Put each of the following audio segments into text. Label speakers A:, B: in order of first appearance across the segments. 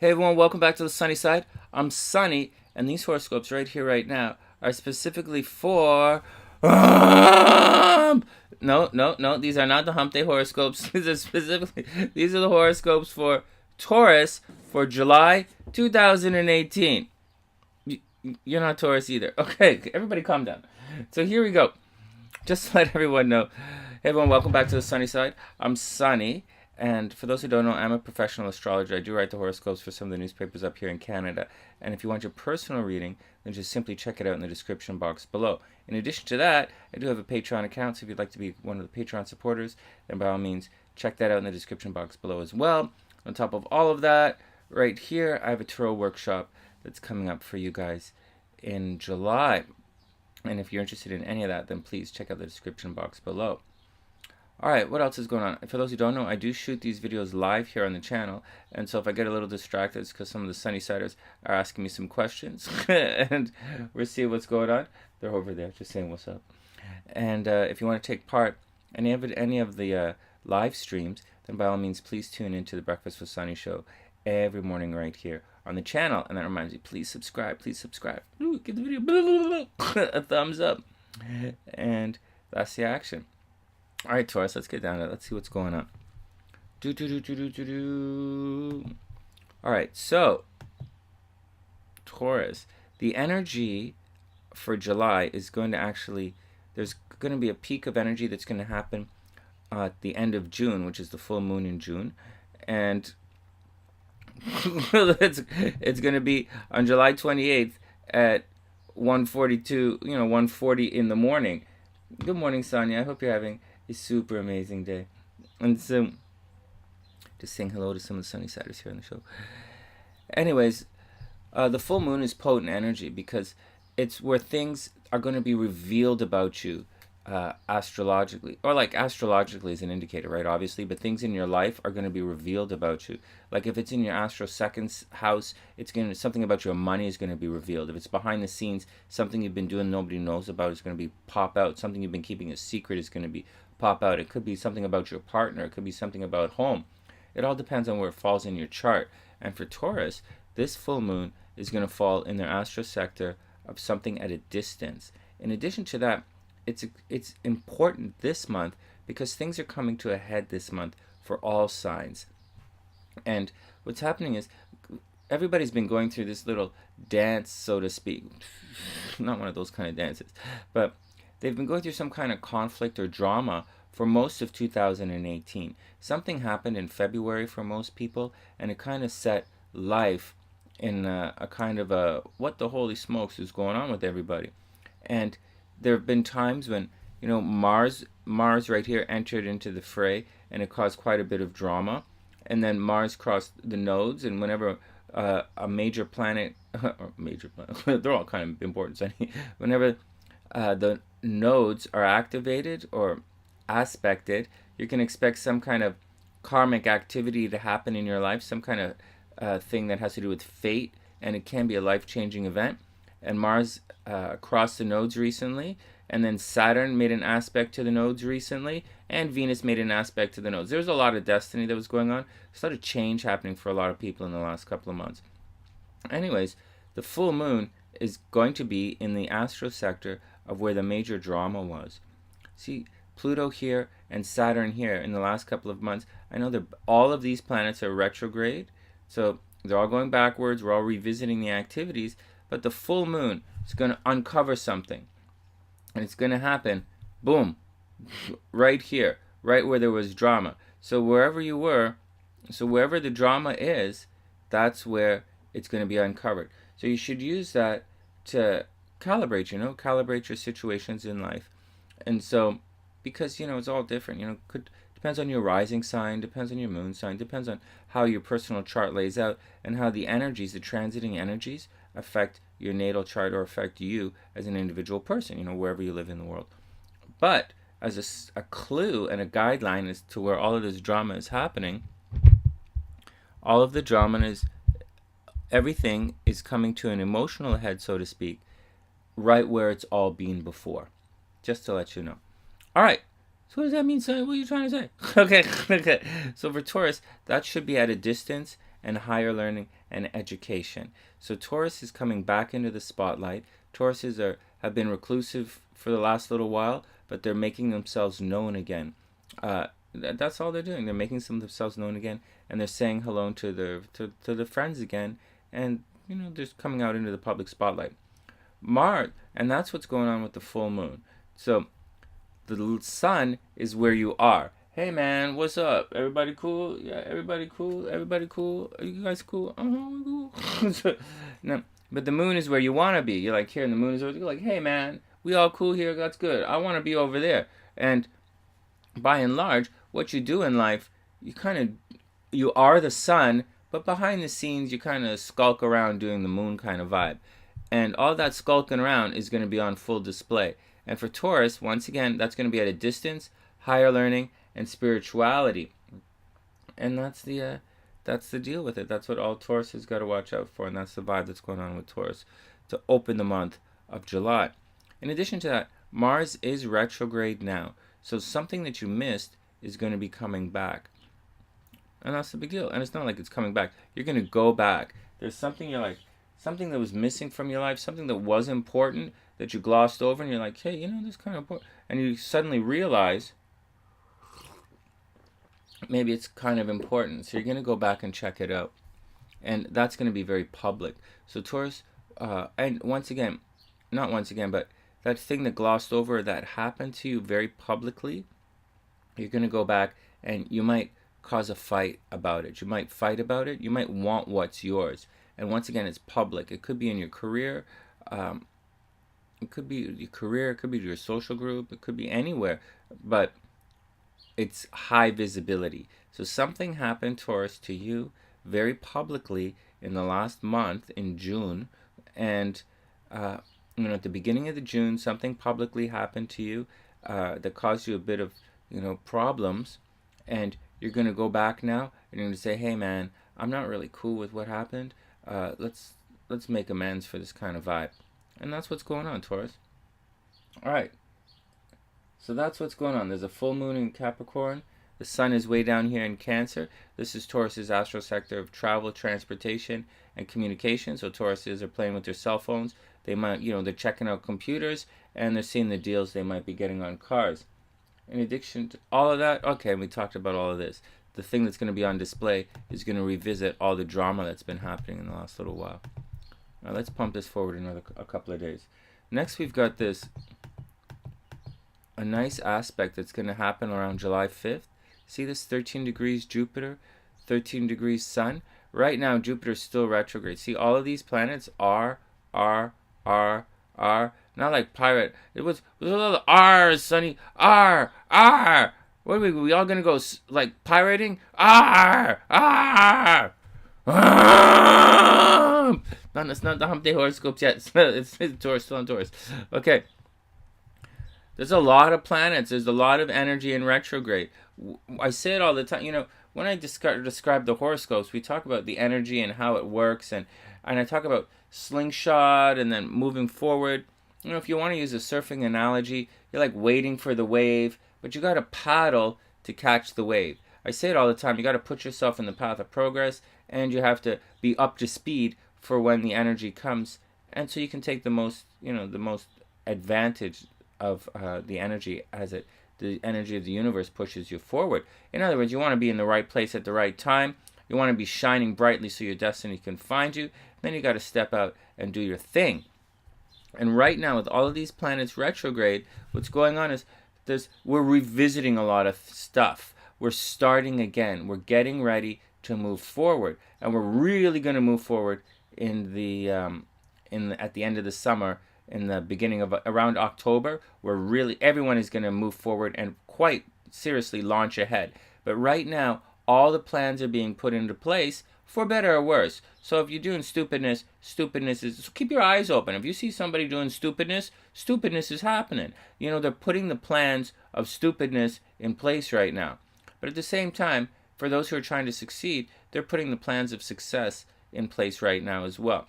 A: Hey everyone, welcome back to the Sunny Side. I'm Sunny, and these horoscopes right here, right now, are specifically for. No, these are not the Hump Day horoscopes. These are the horoscopes for Taurus for July 2018. You're not Taurus either. Okay, everybody calm down. So here we go. Just to let everyone know. Hey everyone, welcome back to the Sunny Side. I'm Sunny. And for those who don't know, I'm a professional astrologer. I do write the horoscopes for some of the newspapers up here in Canada. And if you want your personal reading, then just simply check it out in the description box below. In addition to that, I do have a Patreon account, so if you'd like to be one of the Patreon supporters, then by all means, check that out in the description box below as well. On top of all of that, right here, I have a tarot workshop that's coming up for you guys in July. And if you're interested in any of that, then please check out the description box below. Alright, what else is going on? For those who don't know, I do shoot these videos live here on the channel, and so if I get a little distracted, it's because some of the SunnySiders are asking me some questions, and we'll see what's going on. They're over there, just saying what's up. And if you want to take part in any of the live streams, then by all means, please tune into the Breakfast with Sunny show every morning right here on the channel. And that reminds me, please subscribe, please subscribe. Ooh, give the video a thumbs up. And that's the action. All right, Taurus, let's get down to it. Let's see what's going on. All right, so Taurus, the energy for July is going to actually, there's going to be a peak of energy that's going to happen at the end of June, which is the full moon in June. And it's going to be on July 28th at 1:42, 1:40 in the morning. Good morning, Sonia. I hope you're having a super amazing day. And so, just saying hello to some of the SunnySiders here on the show. Anyways, the full moon is potent energy because it's where things are going to be revealed about you astrologically. Or like astrologically is an indicator, right? Obviously, but things in your life are going to be revealed about you. Like if it's in your astro second house, something about your money is going to be revealed. If it's behind the scenes, something you've been doing nobody knows about is going to be pop out. Something you've been keeping a secret is going to be pop out. It could be something about your partner. It could be something about home. It all depends on where it falls in your chart. And for Taurus, this full moon is going to fall in their astro sector of something at a distance. In addition to that, it's important this month because things are coming to a head this month for all signs. And what's happening is everybody's been going through this little dance, so to speak. Not one of those kind of dances, but they've been going through some kind of conflict or drama for most of 2018. Something happened in February for most people, and it kind of set life in a kind of a, what the holy smokes is going on with everybody. And there have been times when, Mars right here entered into the fray, and it caused quite a bit of drama. And then Mars crossed the nodes, and whenever a major planet, they're all kind of important, Sunny. Whenever the nodes are activated or aspected, you can expect some kind of karmic activity to happen in your life, some kind of thing that has to do with fate, and it can be a life-changing event. And Mars crossed the nodes recently, and then Saturn made an aspect to the nodes recently, and Venus made an aspect to the nodes. There was a lot of destiny that was going on. There's a lot of change happening for a lot of people in the last couple of months. Anyways, the full moon is going to be in the astro sector of where the major drama was. See, Pluto here and Saturn here in the last couple of months, I know that all of these planets are retrograde, so they're all going backwards, we're all revisiting the activities, but the full moon is going to uncover something. And it's going to happen, boom, right here, right where there was drama. So wherever you were, wherever the drama is, that's where it's going to be uncovered. So you should use that to calibrate your situations in life. And so, because, it's all different, depends on your rising sign, depends on your moon sign, depends on how your personal chart lays out and how the energies, the transiting energies, affect your natal chart or affect you as an individual person, wherever you live in the world. But as a clue and a guideline as to where all of this drama is happening, all of the drama is, everything is coming to an emotional head, so to speak, right where it's all been before. Just to let you know. All right. So what does that mean, son? What are you trying to say? Okay. So for Taurus, that should be at a distance, and higher learning and education. So Taurus is coming back into the spotlight. Tauruses have been reclusive for the last little while, but they're making themselves known again. That's all they're doing. They're making themselves known again, and they're saying hello to their friends again, and they're coming out into the public spotlight. Mars, and that's what's going on with the full moon. So the sun is where you are. Hey man, what's up? Everybody cool? Yeah, everybody cool? Everybody cool? Are you guys cool? Cool. No, but the moon is where you want to be. You're like, here, and the moon is over there. You're like, hey man, we all cool here? That's good. I want to be over there. And by and large, what you do in life, you are the sun, but behind the scenes, you kind of skulk around doing the moon kind of vibe. And all that skulking around is going to be on full display. And for Taurus, once again, that's going to be at a distance, higher learning, and spirituality. And that's the deal with it. That's what all Taurus has got to watch out for, and that's the vibe that's going on with Taurus to open the month of July. In addition to that, Mars is retrograde now. So something that you missed is going to be coming back. And that's the big deal. And it's not like it's coming back. You're going to go back. There's something you're like, something that was missing from your life, something that was important that you glossed over, and you're like, hey, this is kind of important. And you suddenly realize maybe it's kind of important. So you're going to go back and check it out. And that's going to be very public. So Taurus, and but that thing that glossed over that happened to you very publicly, you're going to go back and you might cause a fight about it. You might fight about it. You might want what's yours. And once again, it's public. It could be in your career. It could be your career. It could be your social group. It could be anywhere. But it's high visibility. So something happened, Taurus, to you very publicly in the last month, in June. And, at the beginning of June, something publicly happened to you that caused you a bit of, problems. And you're going to go back now and you're going to say, hey, man, I'm not really cool with what happened. Let's make amends for this kind of vibe. And that's what's going on, Taurus. All right. So that's what's going on. There's a full moon in Capricorn. The sun is way down here in Cancer. This is Taurus's astro sector of travel, transportation, and communication. So Tauruses are playing with their cell phones. They might, they're checking out computers, and they're seeing the deals they might be getting on cars. In addition to all of that, okay, we talked about all of this. The thing that's going to be on display is going to revisit all the drama that's been happening in the last little while. Now let's pump this forward a couple of days. Next, we've got a nice aspect that's going to happen around July 5th. See this 13 degrees Jupiter, 13 degrees Sun? Right now, Jupiter's still retrograde. See, all of these planets are, not like pirate. It was a little R's, Sunny. R. What are we all gonna go like pirating? R. No, it's not the Hump Day horoscopes yet. It's Taurus, still on Taurus. Okay. There's a lot of planets. There's a lot of energy in retrograde. I say it all the time. When I describe the horoscopes, we talk about the energy and how it works, and I talk about slingshot and then moving forward. If you want to use a surfing analogy, you're like waiting for the wave, but you got to paddle to catch the wave. I say it all the time. You got to put yourself in the path of progress, and you have to be up to speed for when the energy comes, and so you can take the most advantage of the energy as the energy of the universe pushes you forward. In other words, you want to be in the right place at the right time. You want to be shining brightly so your destiny can find you. Then you got to step out and do your thing. And right now, with all of these planets retrograde, what's going on is we're revisiting a lot of stuff. We're starting again. We're getting ready to move forward, and we're really going to move forward at the end of the summer, in the beginning of around October. Where everyone is going to move forward and quite seriously launch ahead. But right now, all the plans are being put into place, for better or worse. So if you're doing stupidness is, so keep your eyes open. If you see somebody doing stupidness is happening. They're putting the plans of stupidness in place right now. But at the same time, for those who are trying to succeed, they're putting the plans of success in place right now as well.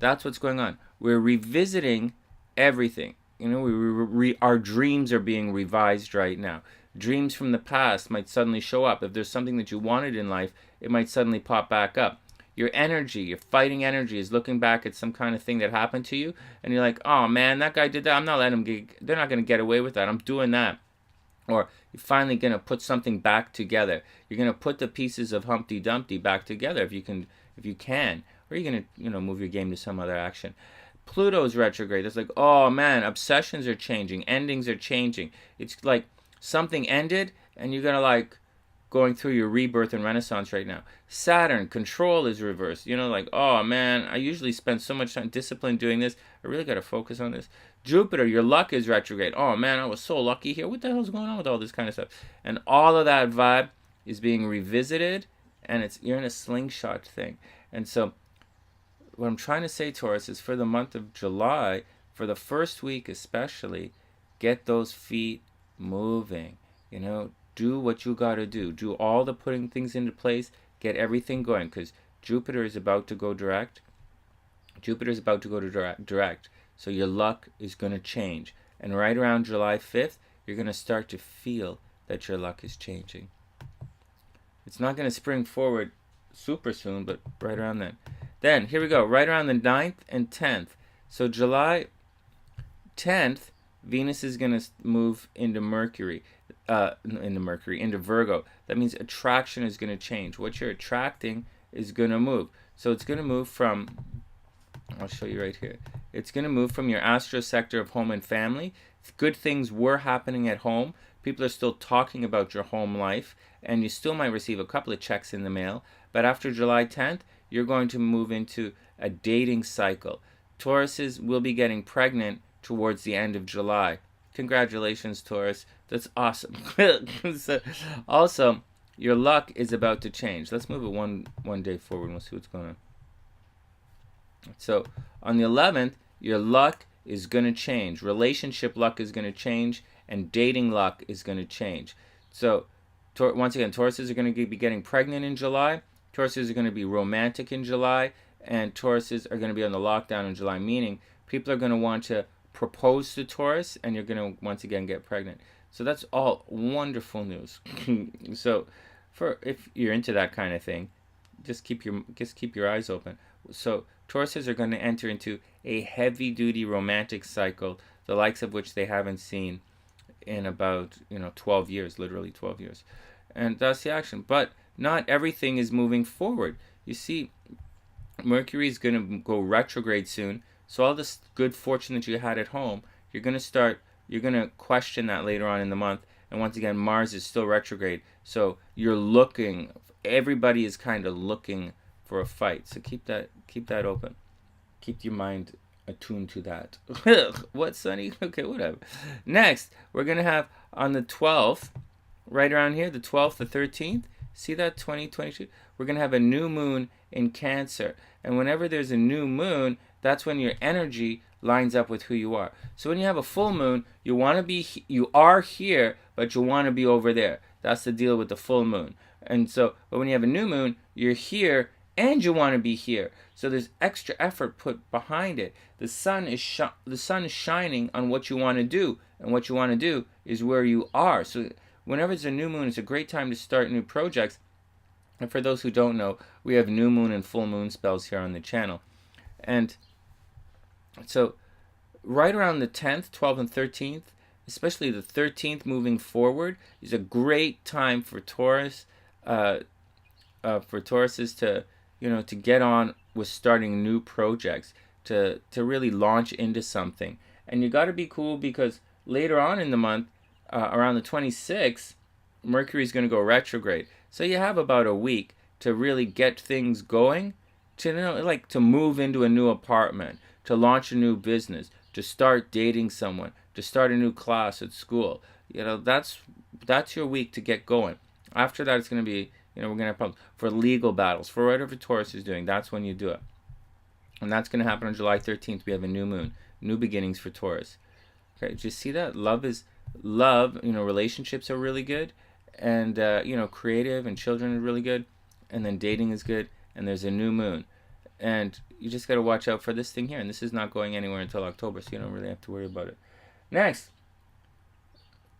A: That's what's going on. We're revisiting everything. Our dreams are being revised right now. Dreams from the past might suddenly show up. If there's something that you wanted in life, it might suddenly pop back up. your energy, your fighting energy is looking back at some kind of thing that happened to you, and you're like, oh man, that guy did that. I'm not letting him they're not going to get away with that. I'm doing that. Or you're finally going to put something back together. You're going to put the pieces of Humpty Dumpty back together if you can. Or you're going to, move your game to some other action. Pluto's retrograde. It's like, oh man, obsessions are changing. Endings are changing. It's like something ended and you're going to like going through your rebirth and renaissance right now. Saturn, control is reversed. Like, oh man, I usually spend so much time disciplined doing this. I really got to focus on this. Jupiter, your luck is retrograde. Oh man, I was so lucky here. What the hell's going on with all this kind of stuff? And all of that vibe is being revisited, and you're in a slingshot thing. And so what I'm trying to say, Taurus, is for the month of July, for the first week especially, get those feet moving. Do what you got to do. Do all the putting things into place. Get everything going, because Jupiter is about to go direct. Direct. So your luck is going to change. And right around July 5th, you're going to start to feel that your luck is changing. It's not going to spring forward super soon, but right around then. Then, here we go, right around the 9th and 10th. So July 10th, Venus is going to move into into Virgo. That means attraction is going to change. What you're attracting is going to move. So it's going to move from, I'll show you right here. It's going to move from your astro sector of home and family. Good things were happening at home. People are still talking about your home life, and you still might receive a couple of checks in the mail. But after July 10th, you're going to move into a dating cycle. Tauruses will be getting pregnant towards the end of July. Congratulations, Taurus. That's awesome. So, also, your luck is about to change. Let's move it one day forward and we'll see what's going on. So, on the 11th, your luck is going to change. Relationship luck is going to change, and dating luck is going to change. So, once again, Tauruses are going to be getting pregnant in July. Tauruses are going to be romantic in July, and Tauruses are going to be on the lockdown in July, meaning people are going to want to propose to Taurus, and you're going to once again get pregnant. So that's all wonderful news. So, if you're into that kind of thing, just keep your eyes open. So Tauruses are going to enter into a heavy-duty romantic cycle, the likes of which they haven't seen in about 12 years, literally 12 years. And that's the action. But not everything is moving forward. You see, Mercury is going to go retrograde soon, so all this good fortune that you had at home, you're going to question that later on in the month. And once again, Mars is still retrograde, so everybody is kind of looking for a fight. So keep that open. Keep your mind attuned to that. What, Sunny? Okay, whatever. Next, we're going to have on the 12th, right around here, the 12th, the 13th, see that 2022? We're going to have a new moon in Cancer. And whenever there's a new moon, that's when your energy lines up with who you are. So when you have a full moon, you are here, but you want to be over there. That's the deal with the full moon. And so, but when you have a new moon, you're here and you want to be here. So there's extra effort put behind it. The sun is shining on what you want to do, and what you want to do is where you are. So whenever it's a new moon, it's a great time to start new projects. And for those who don't know, we have new moon and full moon spells here on the channel. And so right around the 10th, 12th, and 13th, especially the 13th moving forward, is a great time for Taurus, for Tauruses to get on with starting new projects, to really launch into something. And you got to be cool, because later on in the month, around the 26th, Mercury is going to go retrograde. So you have about a week to really get things going, to move into a new apartment, to launch a new business, to start dating someone, to start a new class at school. That's your week to get going. After that, it's going to be, we're going to have problems for legal battles, for whatever Taurus is doing. That's when you do it. And that's going to happen on July 13th. We have a new moon, new beginnings for Taurus. Okay, do you see that? Love, relationships are really good. And, creative and children are really good. And then dating is good. And there's a new moon. And you just got to watch out for this thing here. And this is not going anywhere until October, so you don't really have to worry about it. Next,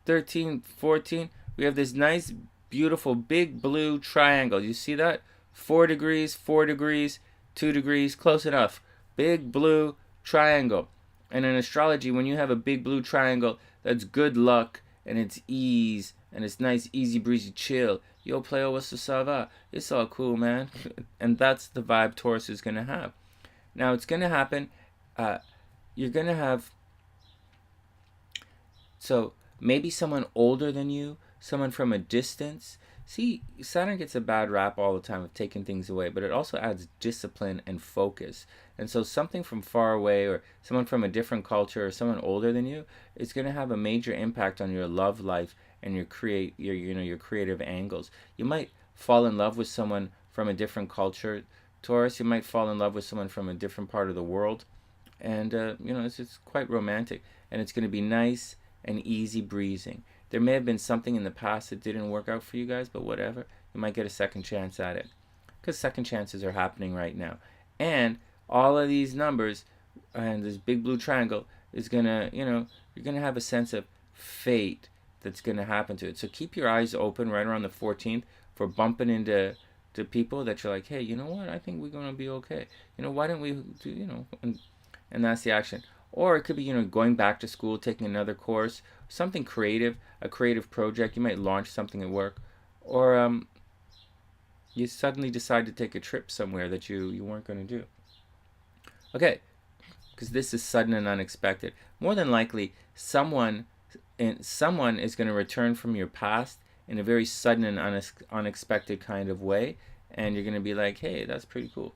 A: 13, 14, we have this nice, beautiful, big blue triangle. You see that? 4 degrees, 4 degrees, 2 degrees, close enough. Big blue triangle. And in astrology, when you have a big blue triangle, that's good luck and it's ease and it's nice, easy breezy chill. Yo, playo, what's the sava? It's all cool, man. And that's the vibe Taurus is going to have. Now, it's going to happen. You're going to have, so maybe someone older than you, someone from a distance. See, Saturn gets a bad rap all the time of taking things away, but it also adds discipline and focus. And so something from far away or someone from a different culture or someone older than you is going to have a major impact on your love life and your creative angles. You might fall in love with someone from a different culture, Taurus. You might fall in love with someone from a different part of the world. And, it's quite romantic. And it's going to be nice and easy breezing. There may have been something in the past that didn't work out for you guys, but whatever. You might get a second chance at it. Because second chances are happening right now. And all of these numbers and this big blue triangle is going to, you're going to have a sense of fate that's going to happen to it. So keep your eyes open right around the 14th for bumping into people that you're like, hey, you know what? I think we're going to be okay. Why don't we do, and that's the action. Or it could be, going back to school, taking another course, something creative, a creative project. You might launch something at work. Or you suddenly decide to take a trip somewhere that you weren't going to do. Okay, because this is sudden and unexpected. More than likely, someone is going to return from your past in a very sudden and unexpected kind of way. And you're going to be like, hey, that's pretty cool.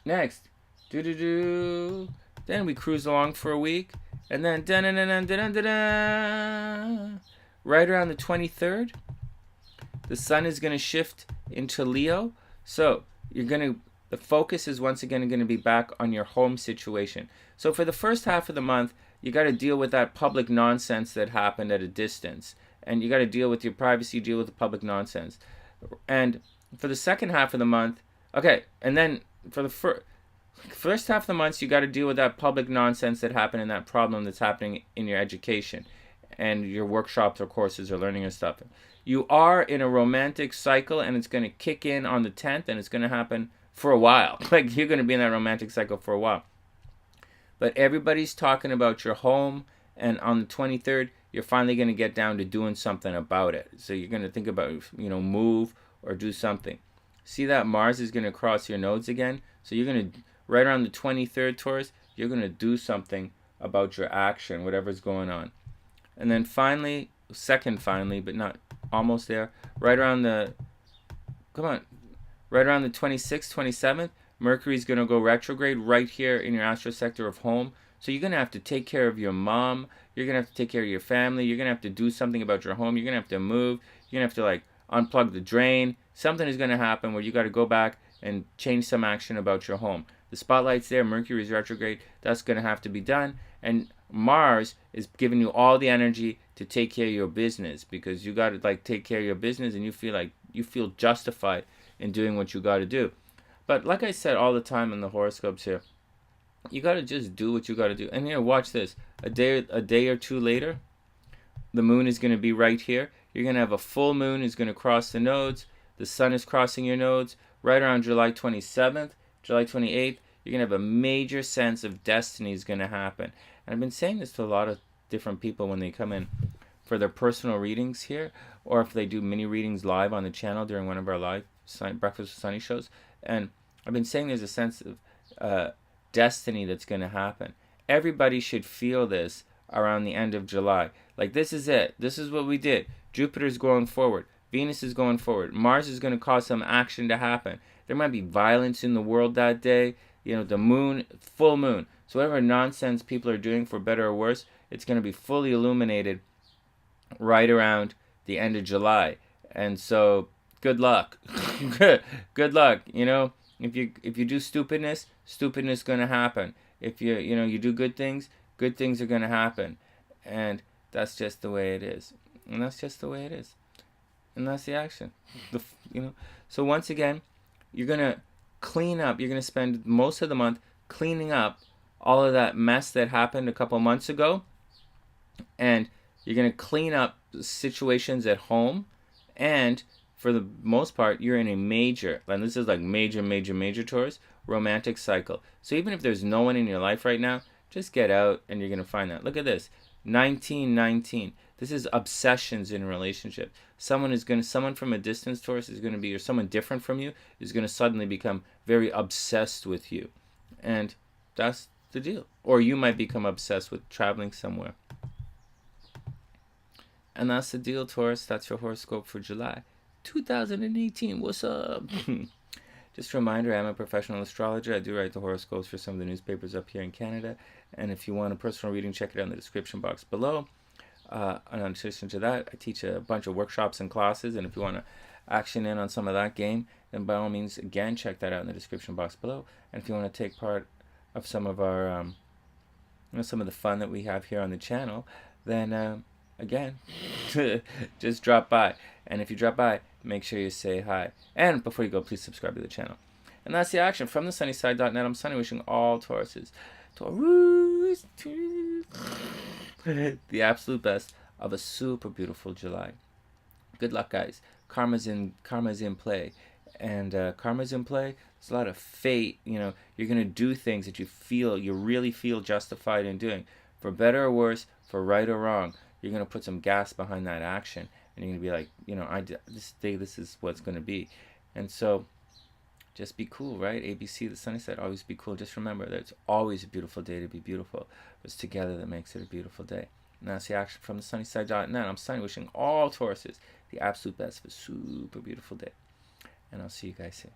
A: Next. Then we cruise along for a week, and then right around the 23rd, the sun is going to shift into Leo. So the focus is once again going to be back on your home situation. So for the first half of the month, you got to deal with that public nonsense that happened at a distance, and you got to deal with your privacy, deal with the public nonsense. And for the second half of the month, okay, and then for the first half of the month, you got to deal with that public nonsense that happened and that problem that's happening in your education and your workshops or courses or learning and stuff. You are in a romantic cycle, and it's going to kick in on the 10th, and it's going to happen for a while. Like, you're going to be in that romantic cycle for a while. But everybody's talking about your home, and on the 23rd, you're finally going to get down to doing something about it. So you're going to think about, move or do something. See that Mars is going to cross your nodes again? So you're going to, right around the 23rd, Taurus, you're going to do something about your action, whatever's going on. And then finally, but not almost there, right around the 26th, 27th, Mercury's going to go retrograde right here in your astro sector of home. So you're going to have to take care of your mom. You're going to have to take care of your family. You're going to have to do something about your home. You're going to have to move. You're going to have to unplug the drain. Something is going to happen where you got to go back and change some action about your home. The spotlight's there. Mercury's retrograde. That's going to have to be done. And Mars is giving you all the energy to take care of your business, because you got to take care of your business, and you feel justified in doing what you got to do. But like I said all the time in the horoscopes here, you got to just do what you got to do. And here, watch this. A day or two later, the moon is going to be right here. You're going to have a full moon is going to cross the nodes. The sun is crossing your nodes right around July 27th, July 28th. You're going to have a major sense of destiny is going to happen. And I've been saying this to a lot of different people when they come in for their personal readings here, or if they do mini readings live on the channel during one of our live Breakfast with Sunny shows. And I've been saying there's a sense of destiny that's going to happen. Everybody should feel this around the end of July. Like, this is it. This is what we did. Jupiter's going forward. Venus is going forward. Mars is going to cause some action to happen. There might be violence in the world that day. The moon, full moon. So whatever nonsense people are doing, for better or worse, it's going to be fully illuminated right around the end of July. And so, good luck. Good luck. If you do stupidness is going to happen. If you do good things are going to happen. And that's just the way it is. And that's just the way it is. And that's the action. So once again, you're going to clean up. You're going to spend most of the month cleaning up all of that mess that happened a couple months ago. And you're going to clean up situations at home. And for the most part, you're in a major, and this is like major, major, major Taurus, romantic cycle. So even if there's no one in your life right now, just get out and you're going to find that. Look at this. 1919. This is obsessions in a relationship. Someone from a distance, Taurus, is going to be, or someone different from you is going to suddenly become very obsessed with you. And that's the deal. Or you might become obsessed with traveling somewhere. And that's the deal, Taurus. That's your horoscope for July 2018. What's up? Just a reminder, I'm a professional astrologer. I do write the horoscopes for some of the newspapers up here in Canada. And if you want a personal reading, check it out in the description box below. And in addition to that, I teach a bunch of workshops and classes. And if you want to action in on some of that game, then by all means, again, check that out in the description box below. And if you want to take part of some of our, some of the fun that we have here on the channel, then again, just drop by. And if you drop by, make sure you say hi. And before you go, please subscribe to the channel. And that's the action. From TheSunnySide.net, I'm Sunny, wishing all Tauruses, the absolute best of a super beautiful July. Good luck, guys. Karma's in play. And karma's in play. There's a lot of fate. You're going to do things that you really feel justified in doing. For better or worse, for right or wrong. You're going to put some gas behind that action. And you're going to be like, this is what's going to be. And so, just be cool, right? ABC, the sunny side, always be cool. Just remember that it's always a beautiful day to be beautiful. It's together that makes it a beautiful day. And that's the action from TheSunnySide.net. I'm Sunny, wishing all Tauruses the absolute best of a super beautiful day. And I'll see you guys soon.